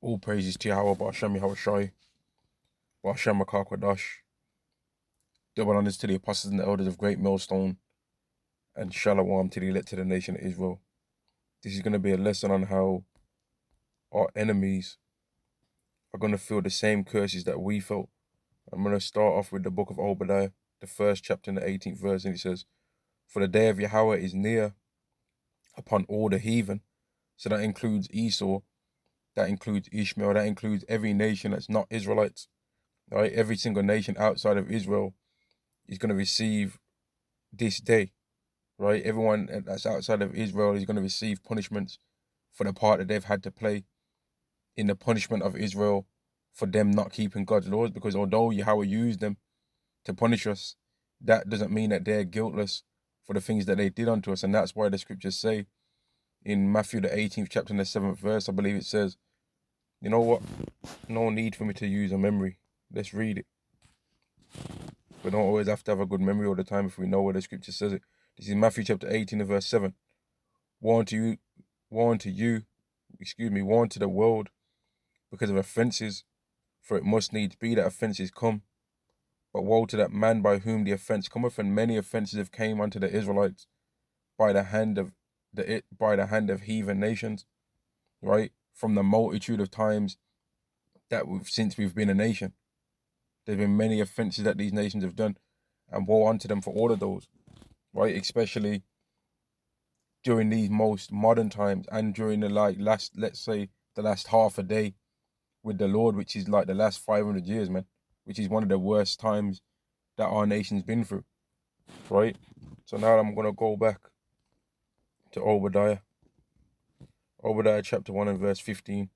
All praises to Yahweh, Ba'ashem Yahushai, Ba'ashem Makakwadash. Double honors to the apostles and the elders of Great Millstone, and Shalom to the elect of the nation of Israel. This is going to be a lesson on how our enemies are going to feel the same curses that we felt. I'm going to start off with the book of Obadiah, the first chapter and the 18th verse, and it says, "For the day of Yahweh is near upon all the heathen." So that includes Esau, that includes Ishmael, that includes every nation that's not Israelites. Right? Every single nation outside of Israel is going to receive this day, right? Everyone that's outside of Israel is going to receive punishments for the part that they've had to play in the punishment of Israel for them not keeping God's laws, because although Yahweh used them to punish us, that doesn't mean that they're guiltless for the things that they did unto us. And that's why the scriptures say in Matthew the 18th chapter and the 7th verse, I believe it says, you know what? No need for me to use a memory. Let's read it. We don't always have to have a good memory all the time if we know where the scripture says it. This is Matthew chapter 18 and verse 7. Woe unto you, woe unto the world because of offences, for it must needs be that offences come. But woe to that man by whom the offence cometh, and many offences have came unto the Israelites by the hand of heathen nations, right? From the multitude of times that since we've been a nation. There's been many offences that these nations have done, and woe unto them for all of those, right? Especially during these most modern times and during the let's say the last half a day with the Lord, which is like the last 500 years, man, which is one of the worst times that our nation's been through, right? So now I'm going to go back to Obadiah chapter 1 and verse 15.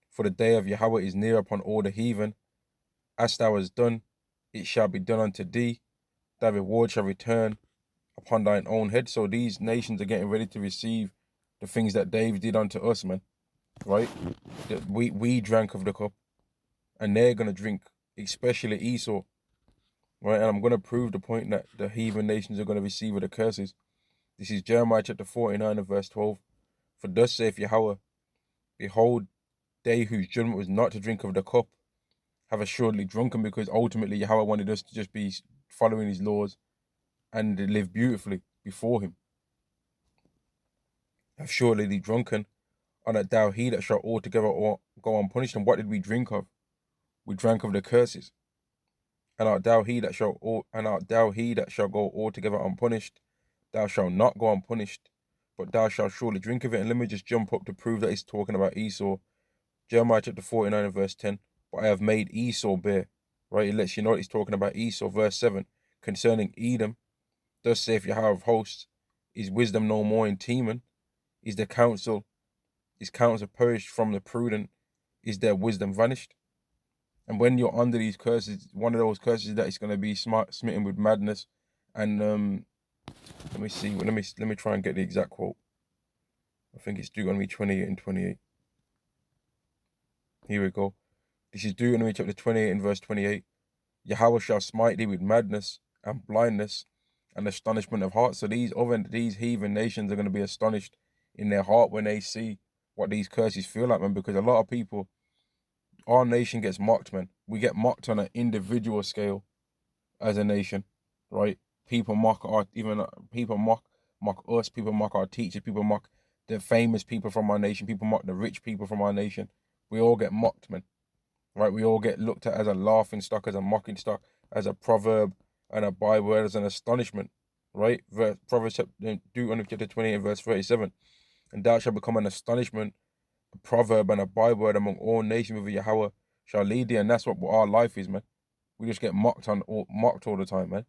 "For the day of Yahweh is near upon all the heathen. As thou hast done, it shall be done unto thee. Thy reward shall return upon thine own head." So these nations are getting ready to receive the things that David did unto us, man, right? That we drank of the cup, and they're going to drink, especially Esau, right? And I'm going to prove the point that the heathen nations are going to receive of the curses. This is Jeremiah chapter 49 and verse 12. "For thus saith Yahweh, behold, they whose judgment was not to drink of the cup have assuredly drunken," because ultimately Yahweh wanted us to just be following his laws and live beautifully before him. "Have surely drunken, and that thou he that shall altogether go unpunished." And what did we drink of? We drank of the curses. "And art thou he that shall go altogether unpunished? Thou shalt not go unpunished, but thou shalt surely drink of it." And let me just jump up to prove that it's talking about Esau. Jeremiah chapter 49 and verse 10. "But I have made Esau bear," right? It lets you know it's talking about Esau. Verse 7. "Concerning Edom, thus saith Yahweh of hosts, is wisdom no more in Teman? Is counsel perished from the prudent? Is their wisdom vanished?" And when you're under these curses, one of those curses that is going to be smitten with madness. And let me see. Let me try and get the exact quote. I think it's Deuteronomy 28 and 28. Here we go. This is Deuteronomy chapter 28 and verse 28. "Yahweh shall smite thee with madness and blindness and astonishment of heart." So these heathen nations are going to be astonished in their heart when they see what these curses feel like, man. Because a lot of people, our nation gets mocked, man. We get mocked on an individual scale as a nation, right? People mock mock us. People mock our teachers. People mock the famous people from our nation. People mock the rich people from our nation. We all get mocked, man, right? We all get looked at as a laughing stock, as a mocking stock, as a proverb and a byword, as an astonishment, right? Proverbs Deuteronomy chapter 20 and verse 37. "And thou shalt become an astonishment, a proverb and a byword among all nations, with Yahweh shall lead thee." And that's what our life is, man. We just get mocked all the time, man.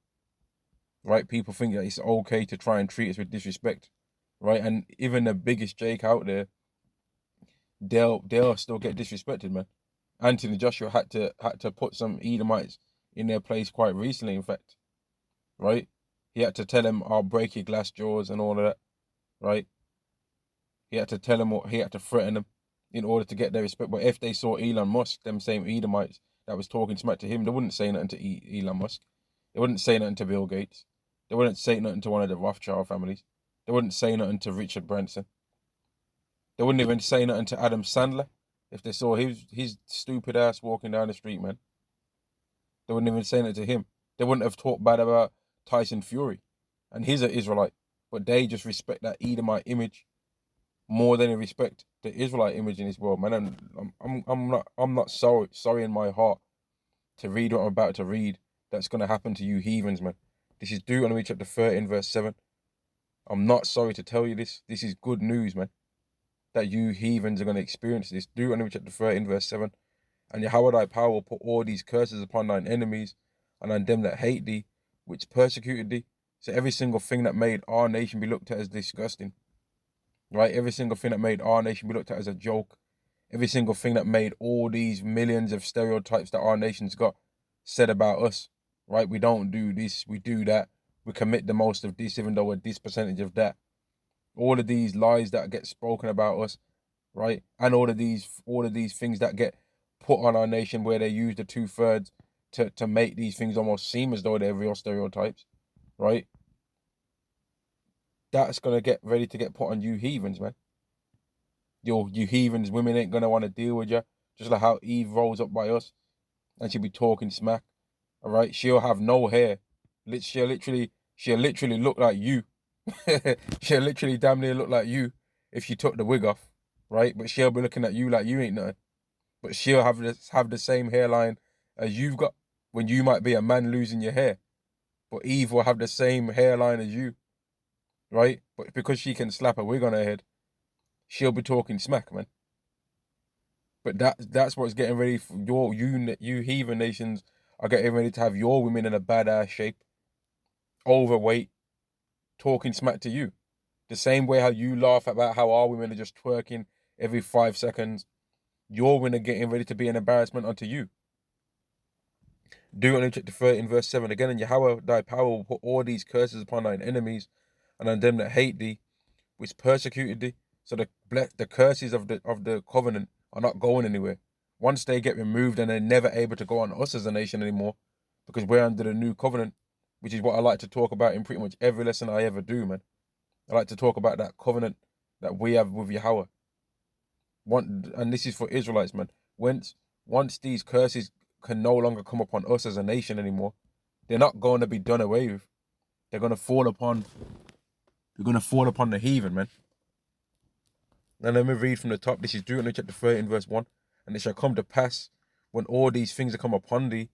Right? People think that it's okay to try and treat us with disrespect, right? And even the biggest Jake out there, they'll still get disrespected, man. Anthony Joshua had to put some Edomites in their place quite recently, in fact, right? He had to tell them, "I'll break your glass jaws," and all of that, right? He had to tell them, he had to threaten them in order to get their respect. But if they saw Elon Musk, them same Edomites that was talking smack to him, they wouldn't say nothing to Elon Musk. They wouldn't say nothing to Bill Gates. They wouldn't say nothing to one of the Rothschild families. They wouldn't say nothing to Richard Branson. They wouldn't even say nothing to Adam Sandler. if they saw his stupid ass walking down the street, man. They wouldn't even say it to him. They wouldn't have talked bad about Tyson Fury, and he's an Israelite, but they just respect that Edomite image more than they respect the Israelite image in this world, man. And I'm not sorry in my heart to read what I'm about to read. That's gonna happen to you heathens, man. This is Deuteronomy chapter 13, verse 7. I'm not sorry to tell you this. This is good news, man. That you heathens are gonna experience this. Deuteronomy chapter 13, verse 7. And Yahweh thy power will put all these curses upon thine enemies and on them that hate thee, which persecuted thee. So every single thing that made our nation be looked at as disgusting, right? Every single thing that made our nation be looked at as a joke. Every single thing that made all these millions of stereotypes that our nation's got said about us, right? We don't do this, we do that. We commit the most of this, even though we're this percentage of that. All of these lies that get spoken about us, right? And all of these things that get put on our nation where they use the 2/3 to make these things almost seem as though they're real stereotypes, right? That's gonna get ready to get put on you heathens, man. You heathens, women ain't gonna want to deal with you. Just like how Eve rolls up by us and she'll be talking smack. All right, she'll have no hair. She'll literally look like you. She'll literally damn near look like you if she took the wig off, right? But she'll be looking at you like you ain't nothing. But she'll have the same hairline as you've got when you might be a man losing your hair. But Eve will have the same hairline as you, right? But because she can slap a wig on her head, she'll be talking smack, man. But that's what's getting ready for you heathen nations are getting ready to have your women in a badass shape, overweight, talking smack to you. The same way how you laugh about how our women are just twerking every 5 seconds, your women are getting ready to be an embarrassment unto you. Deuteronomy chapter 13, verse 7. Again, and Yahweh thy power will put all these curses upon thine enemies and on them that hate thee, which persecuted thee. So the curses of the covenant are not going anywhere. Once they get removed and they're never able to go on us as a nation anymore, because we're under the new covenant, which is what I like to talk about in pretty much every lesson I ever do, man. I like to talk about that covenant that we have with Yahweh. And this is for Israelites, man. Once these curses can no longer come upon us as a nation anymore, they're not going to be done away with. They're going to fall upon the heathen, man. Now let me read from the top. This is Deuteronomy chapter 13, verse 1. And it shall come to pass when all these things are come upon thee,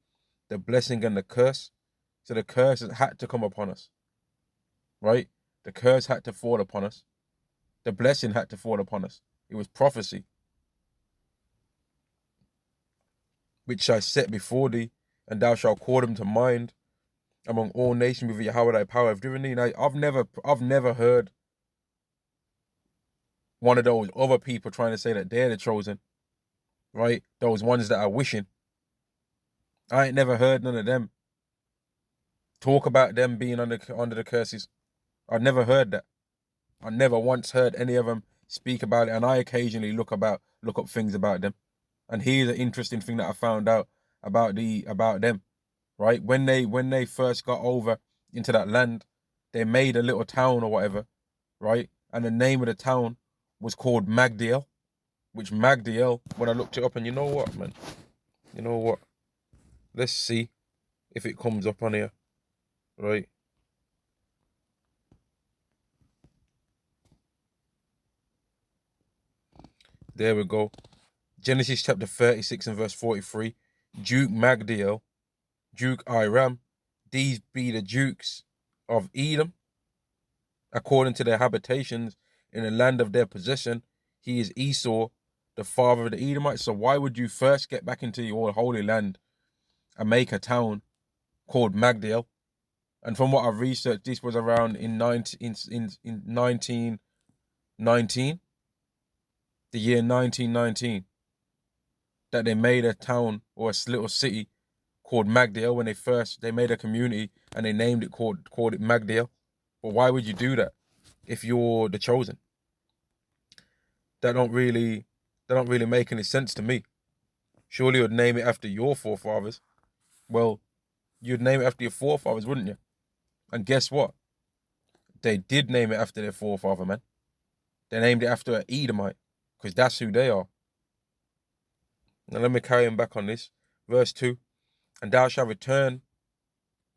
the blessing and the curse. So the curse had to come upon us, right? The curse had to fall upon us. The blessing had to fall upon us. It was prophecy. Which I set before thee, and thou shalt call them to mind among all nations with Yahweh thy power have driven thee. Now, I've never heard one of those other people trying to say that they're the chosen, right? Those ones that are wishing. I ain't never heard none of them talk about them being under the curses. I've never heard that. I never once heard any of them speak about it, and I occasionally look up things about them. And here's an interesting thing that I found out about them, right? When they first got over into that land, they made a little town or whatever, right? And the name of the town was called Magdiel, which Magdiel, when I looked it up, and you know what, man? You know what? Let's see if it comes up on here, right? There we go. Genesis chapter 36 and verse 43. Duke Magdiel, Duke Iram, these be the dukes of Edom, according to their habitations in the land of their possession. He is Esau, the father of the Edomites. So why would you first get back into your holy land and make a town called Magdiel? And from what I've researched, this was around in 1919, the year 1919, that they made a town or a little city called Magdiel. When they made a community and they named it called it Magdiel. But why would you do that if you're the chosen? That don't really make any sense to me. Surely you'd name it after your forefathers. Well, you'd name it after your forefathers, wouldn't you? And guess what? They did name it after their forefather, man. They named it after an Edomite, because that's who they are. Now let me carry him back on this. Verse 2. And thou shalt return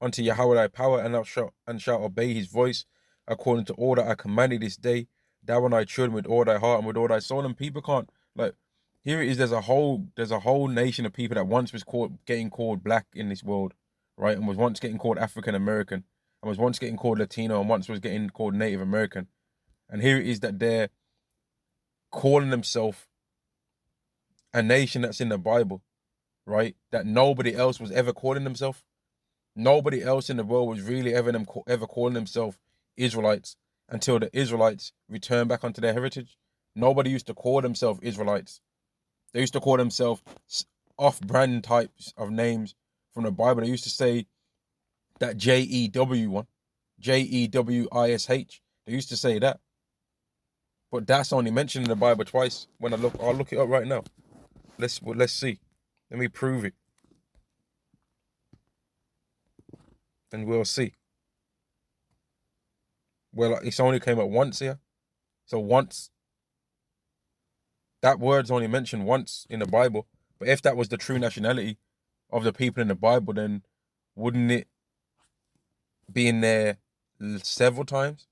unto Yahweh thy power, and thou shalt obey his voice, according to all that I commanded this day, thou and thy children with all thy heart and with all thy soul. And people can't, like, here it is, there's a whole nation of people that once was getting called black in this world, right? And was once getting called African American, and was once getting called Latino, and once was getting called Native American. And here it is that they're calling themselves a nation that's in the Bible, right? That nobody else was ever calling themselves. Nobody else in the world was really ever calling themselves Israelites until the Israelites returned back onto their heritage. Nobody used to call themselves Israelites. They used to call themselves off-brand types of names from the Bible. They used to say that J-E-W one, J-E-W-I-S-H. They used to say that. But that's only mentioned in the Bible twice. I'll look it up right now. Let's see. Let me prove it. And we'll see. Well, it's only came up once here. So once. That word's only mentioned once in the Bible. But if that was the true nationality of the people in the Bible, then wouldn't it be in there several times?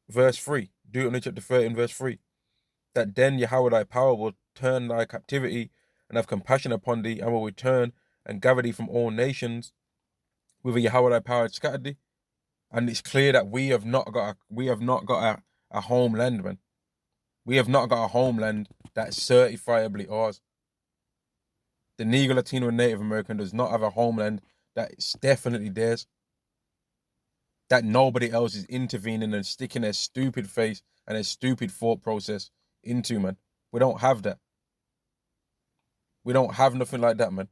Verse 3. Deuteronomy chapter 13, verse 3. That then Yahweh thy power will turn thy captivity and have compassion upon thee, and will return and gather thee from all nations, whither Yahweh thy power had scattered thee. And it's clear that we have not got a homeland, man. We have not got a homeland that's certifiably ours. The Negro, Latino, and Native American does not have a homeland that is definitely theirs. That nobody else is intervening and sticking their stupid face and their stupid thought process into, man. We don't have that. We don't have nothing like that, man.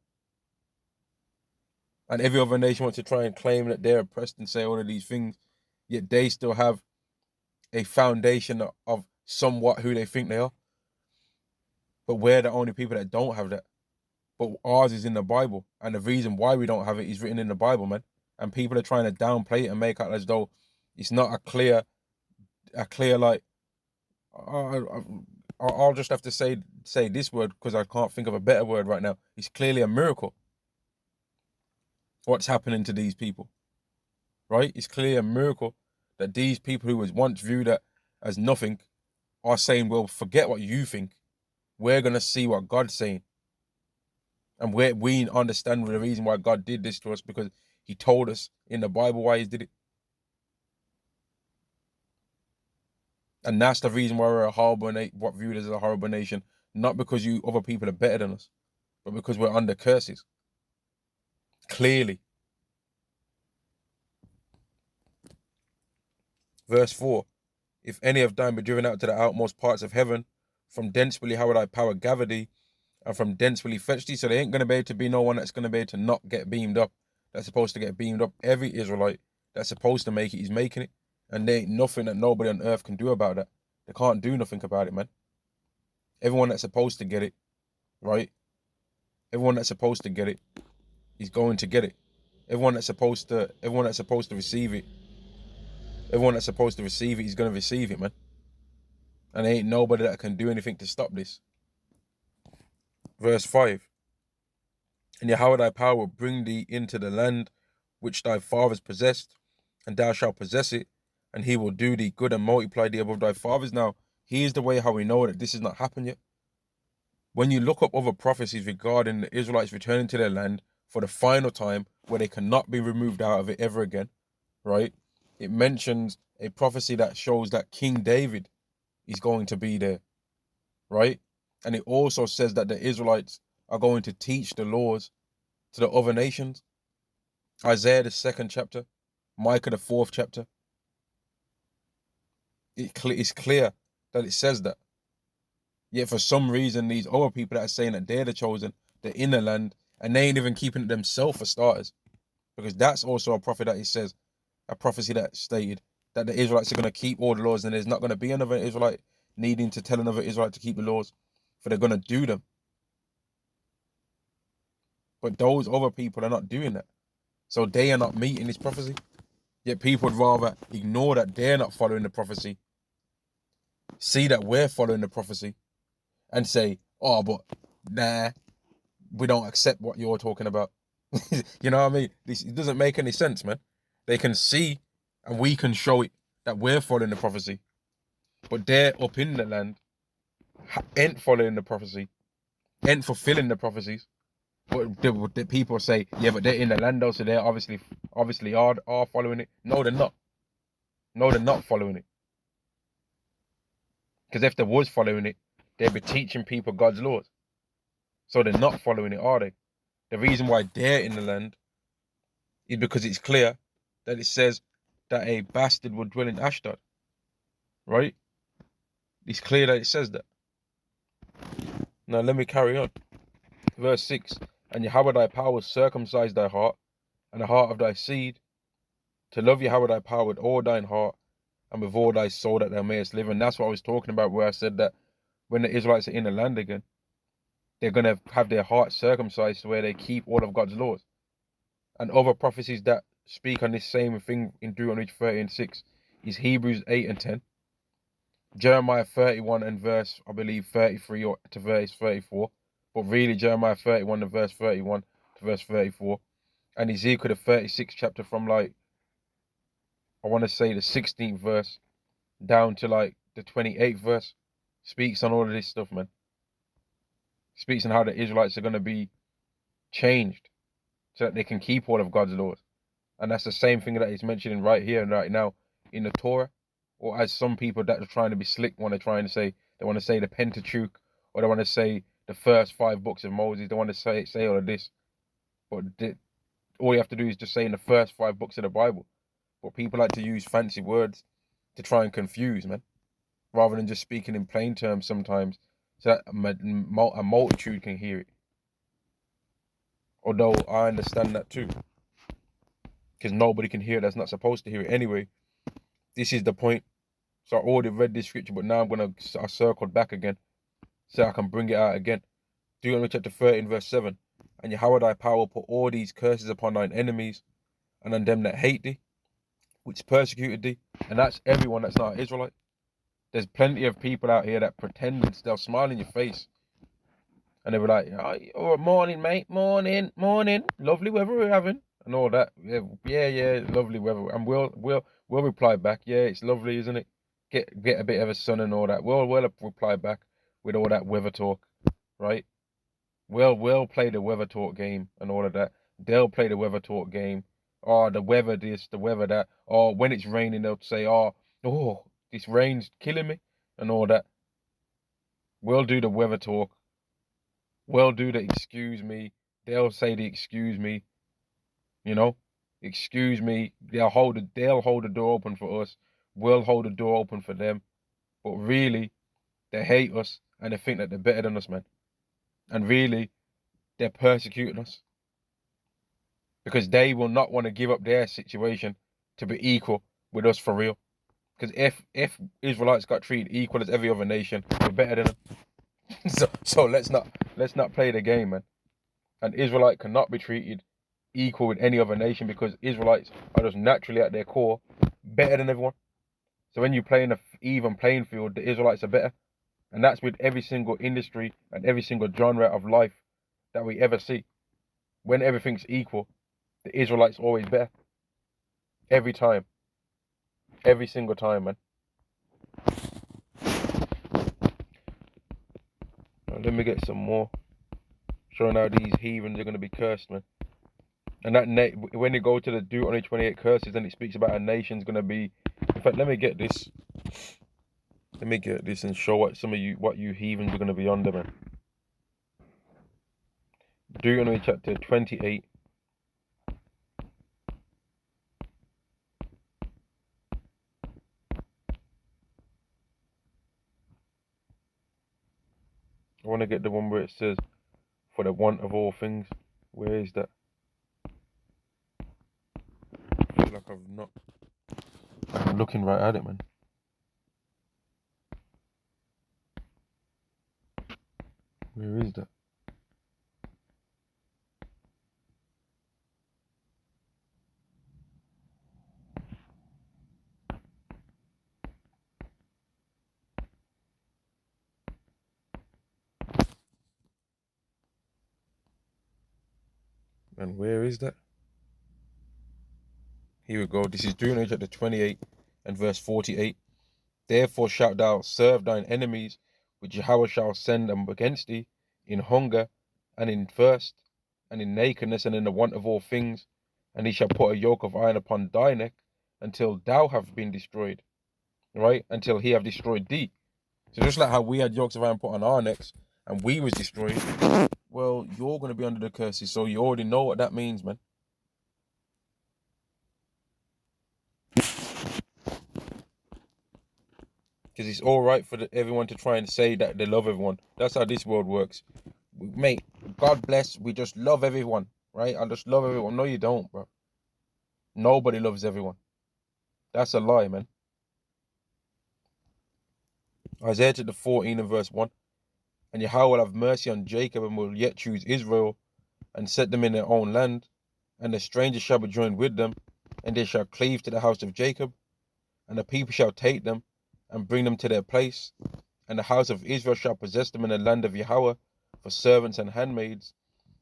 And every other nation wants to try and claim that they're oppressed and say all of these things, yet they still have a foundation of somewhat who they think they are. But we're the only people that don't have that. But ours is in the Bible. And the reason why we don't have it is written in the Bible, man. And people are trying to downplay it and make out as though it's not a clear like, I'll just have to say this word because I can't think of a better word right now. It's clearly a miracle what's happening to these people, right? It's clearly a miracle that these people who was once viewed as nothing are saying, well, forget what you think. We're going to see what God's saying. And we understand the reason why God did this to us, because he told us in the Bible why he did it. And that's the reason why we're what viewed as a horrible nation. Not because you other people are better than us, but because we're under curses. Clearly. Verse 4. If any of thine be driven out to the outmost parts of heaven, from thence will Yahweh thy power gather thee, and from thence will he fetch thee. So there ain't going to be able to be no one that's going to be able to not get beamed up. That's supposed to get beamed up. Every Israelite that's supposed to make it is making it. And there ain't nothing that nobody on earth can do about that. They can't do nothing about it, man. Everyone that's supposed to get it, right? Everyone that's supposed to get it is going to get it. Everyone that's supposed to receive it, is going to receive it, man. And there ain't nobody that can do anything to stop this. Verse 5. And Yahweh thy power will bring thee into the land which thy fathers possessed, and thou shalt possess it, and he will do thee good and multiply thee above thy fathers. Now, here's the way how we know that this has not happened yet. When you look up other prophecies regarding the Israelites returning to their land for the final time, where they cannot be removed out of it ever again, right? It mentions a prophecy that shows that King David is going to be there, right? And it also says that the Israelites are going to teach the laws to the other nations. Isaiah the 2nd chapter, Micah the 4th chapter. It's clear that it says that. Yet for some reason, these other people that are saying that they're the chosen, they're in the land, and they ain't even keeping it themselves for starters. Because that's also a prophet that it says, a prophecy that stated that the Israelites are going to keep all the laws, and there's not going to be another Israelite needing to tell another Israelite to keep the laws, for they're going to do them. But those other people are not doing that. So they are not meeting this prophecy. Yet people would rather ignore that they're not following the prophecy, see that we're following the prophecy, and say, oh, but nah, we don't accept what you're talking about. You know what I mean? It doesn't make any sense, man. They can see and we can show it that we're following the prophecy. But they're up in the land, ain't following the prophecy, ain't fulfilling the prophecies. But the people say, yeah, but they're in the land though, so they're obviously are following it. No, they're not. No, they're not following it. Because if they was following it, they'd be teaching people God's laws. So they're not following it, are they? The reason why they're in the land is because it's clear that it says that a bastard would dwell in Ashdod. Right? It's clear that it says that. Now let me carry on. Verse 6. And Yahweh thy power will circumcise thy heart, and the heart of thy seed, to love Yahweh thy power with all thine heart, and with all thy soul, that thou mayest live. And that's what I was talking about, where I said that when the Israelites are in the land again, they're going to have their heart circumcised, where they keep all of God's laws. And other prophecies that speak on this same thing in Deuteronomy 30:6 is Hebrews 8:10, Jeremiah 31 and verse, I believe, 33 or to verse 34, but really Jeremiah 31 and verse 31 to verse 34, and Ezekiel the 36th chapter from like, I want to say the 16th verse down to like the 28th verse, speaks on all of this stuff, man. Speaks on how the Israelites are going to be changed so that they can keep all of God's laws. And that's the same thing that he's mentioning right here and right now in the Torah. Or as some people that are trying to be slick want to try and say, they want to say the Pentateuch, or they want to say the first 5 books of Moses. They want to say all of this. But all you have to do is just say in the first 5 books of the Bible. But people like to use fancy words to try and confuse, man, rather than just speaking in plain terms sometimes, so that a multitude can hear it. Although I understand that too, because nobody can hear it that's not supposed to hear it anyway. This is the point. So I already read this scripture, but now I circled back again, so I can bring it out again. Deuteronomy chapter 13, verse 7. And Yahweh thy power put all these curses upon thine enemies, and on them that hate thee, which persecuted thee. And that's everyone that's not an Israelite. There's plenty of people out here that pretend they'll smile in your face. And they were like, oh, morning, mate, morning, lovely weather we're having, and all that. Yeah, lovely weather. And we'll reply back, yeah, it's lovely, isn't it? Get a bit of a sun and all that. We'll reply back with all that weather talk, right? We'll play the weather talk game and all of that. They'll play the weather talk game. Oh, the weather this, the weather that. Oh, when it's raining, they'll say, oh, this rain's killing me and all that. We'll do the weather talk. We'll do the excuse me. They'll say the excuse me. You know, excuse me. They'll hold the door open for us. We'll hold the door open for them. But really, they hate us and they think that they're better than us, man. And really, they're persecuting us because they will not want to give up their situation to be equal with us for real. Because if Israelites got treated equal as every other nation, we're better than them. so let's not play the game, man. An Israelite cannot be treated equal with any other nation because Israelites are just naturally at their core better than everyone. So when you play in an even playing field, the Israelites are better. And that's with every single industry and every single genre of life that we ever see. When everything's equal, the Israelites always better. Every time. Every single time, man. Now, let me get some more. Showing how these heathens are going to be cursed, man. And that when you go to the Deuteronomy 28 curses, then it speaks about a nation's going to be. In fact, let me get this. Let me get this and show what you heathens are going to be under, man. Deuteronomy chapter 28. I want to get the one where it says, for the want of all things. Where is that? I feel like I'm looking right at it, man. Where is that? And where is that? Here we go. This is Deuteronomy chapter 28 and verse 48. Therefore shalt thou serve thine enemies, which Yahweh shall send them against thee, in hunger, and in thirst, and in nakedness, and in the want of all things. And he shall put a yoke of iron upon thy neck, until thou have been destroyed. Right? Until he have destroyed thee. So just like how we had yokes of iron put on our necks, and we was destroyed, well, you're going to be under the curses. So you already know what that means, man. Because it's all right for everyone to try and say that they love everyone. That's how this world works. Mate, God bless, we just love everyone, right? I just love everyone. No, you don't, bro. Nobody loves everyone. That's a lie, man. Isaiah chapter 14 and verse 1. And Yahweh will have mercy on Jacob and will yet choose Israel and set them in their own land. And the strangers shall be joined with them, and they shall cleave to the house of Jacob. And the people shall take them and bring them to their place. And the house of Israel shall possess them in the land of Yahweh for servants and handmaids.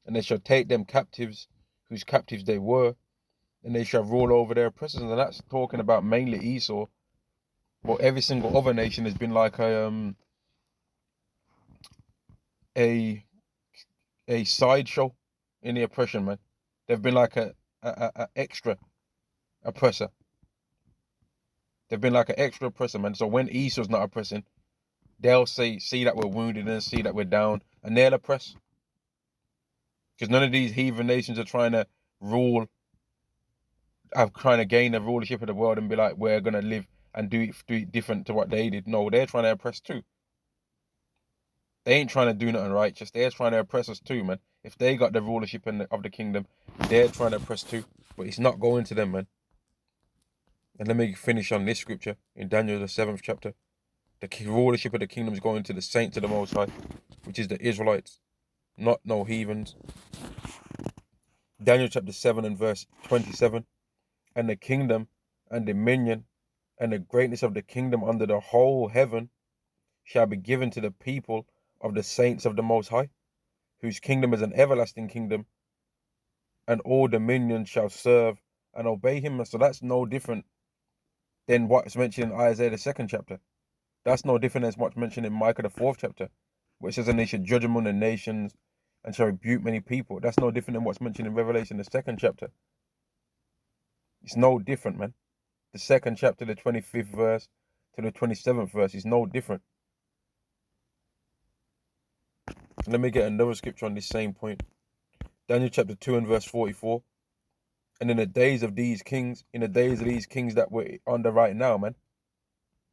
And they shall take them captives, whose captives they were, and they shall rule over their oppressors. And that's talking about mainly Esau. But every single other nation has been like a sideshow in the oppression, man. They've been like a extra oppressor. They've been like an extra oppressor, man. So when Esau's not oppressing, they'll see that we're wounded and see that we're down, and they'll oppress. Because none of these heathen nations are trying to rule, are trying to gain the rulership of the world and be like, we're gonna live and do it different to what they did. No, they're trying to oppress too. They ain't trying to do nothing righteous. They're trying to oppress us too, man. If they got the rulership of the kingdom, they're trying to oppress too. But it's not going to them, man. And let me finish on this scripture in Daniel the 7th chapter. The rulership of the kingdom is going to the saints of the Most High, which is the Israelites, not no heathens. Daniel chapter 7 and verse 27. And the kingdom and dominion and the greatness of the kingdom under the whole heaven shall be given to the people of the saints of the Most High, whose kingdom is an everlasting kingdom, and all dominions shall serve and obey him. So that's no different than what's mentioned in Isaiah the 2nd chapter. That's no different than what's mentioned in Micah the 4th chapter, where it says, and they shall judge among the nations and shall rebuke many people. That's no different than what's mentioned in Revelation the 2nd chapter. It's no different, man. The 2nd chapter, the 25th verse to the 27th verse is no different. Let me get another scripture on this same point. Daniel chapter 2 and verse 44. And in the days of these kings, that we're under right now, man,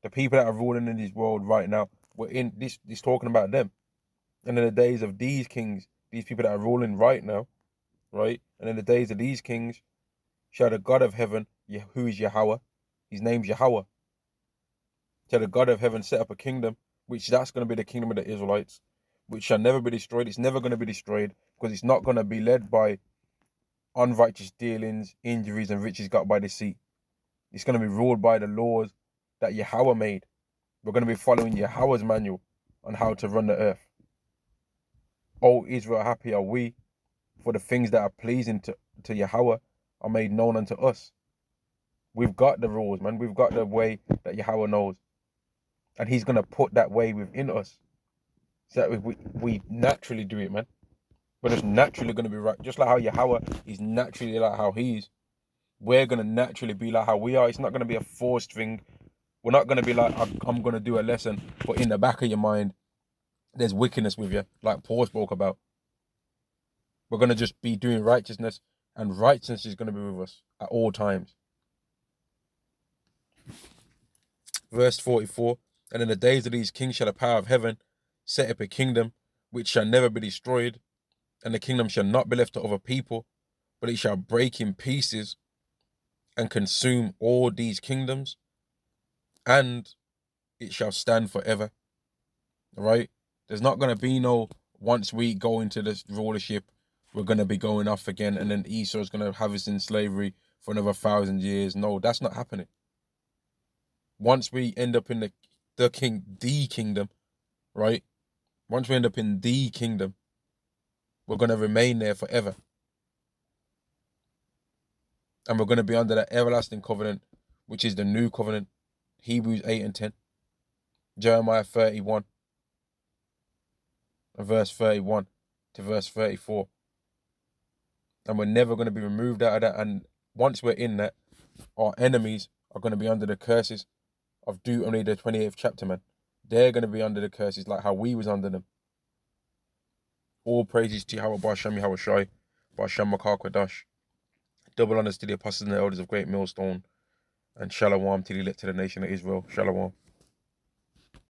the people that are ruling in this world right now, we're in this talking about them. And in the days of these kings, these people that are ruling right now, right? And in the days of these kings, shall the God of heaven, who is Yahweh, his name's Yahweh, shall the God of heaven set up a kingdom, which that's going to be the kingdom of the Israelites, which shall never be destroyed. It's never going to be destroyed because it's not going to be led by unrighteous dealings, injuries, and riches got by deceit. It's going to be ruled by the laws that Yahweh made. We're going to be following Yahweh's manual on how to run the earth. O Israel, happy are we, for the things that are pleasing to Yahweh are made known unto us. We've got the rules, man. We've got the way that Yahweh knows. And he's going to put that way within us. So that we naturally do it, man. We're just naturally going to be right. Just like how Yahweh is naturally like how he is. We're going to naturally be like how we are. It's not going to be a forced thing. We're not going to be like, I'm going to do a lesson, but in the back of your mind, there's wickedness with you, like Paul spoke about. We're going to just be doing righteousness, and righteousness is going to be with us at all times. Verse 44, and in the days of these kings shall the power of heaven set up a kingdom which shall never be destroyed, and the kingdom shall not be left to other people, but it shall break in pieces and consume all these kingdoms, and it shall stand forever. All right? There's not going to be no, once we go into this rulership, we're going to be going off again, and then Esau's going to have us in slavery for another 1,000 years. No, that's not happening. Once we end up in the kingdom, right? Once we end up in the kingdom, we're going to remain there forever. And we're going to be under that everlasting covenant, which is the new covenant. Hebrews 8 and 10. Jeremiah 31. And verse 31 to verse 34. And we're never going to be removed out of that. And once we're in that, our enemies are going to be under the curses of Deuteronomy, the 28th chapter, man. They're going to be under the curses like how we was under them. All praises to Yahweh Ba'Shem Yahweh Shai, Ba'Shem Makar Kwadash. Double honors to the apostles and the elders of Great Millstone. And Shalom to the elect to the nation of Israel. Shalom.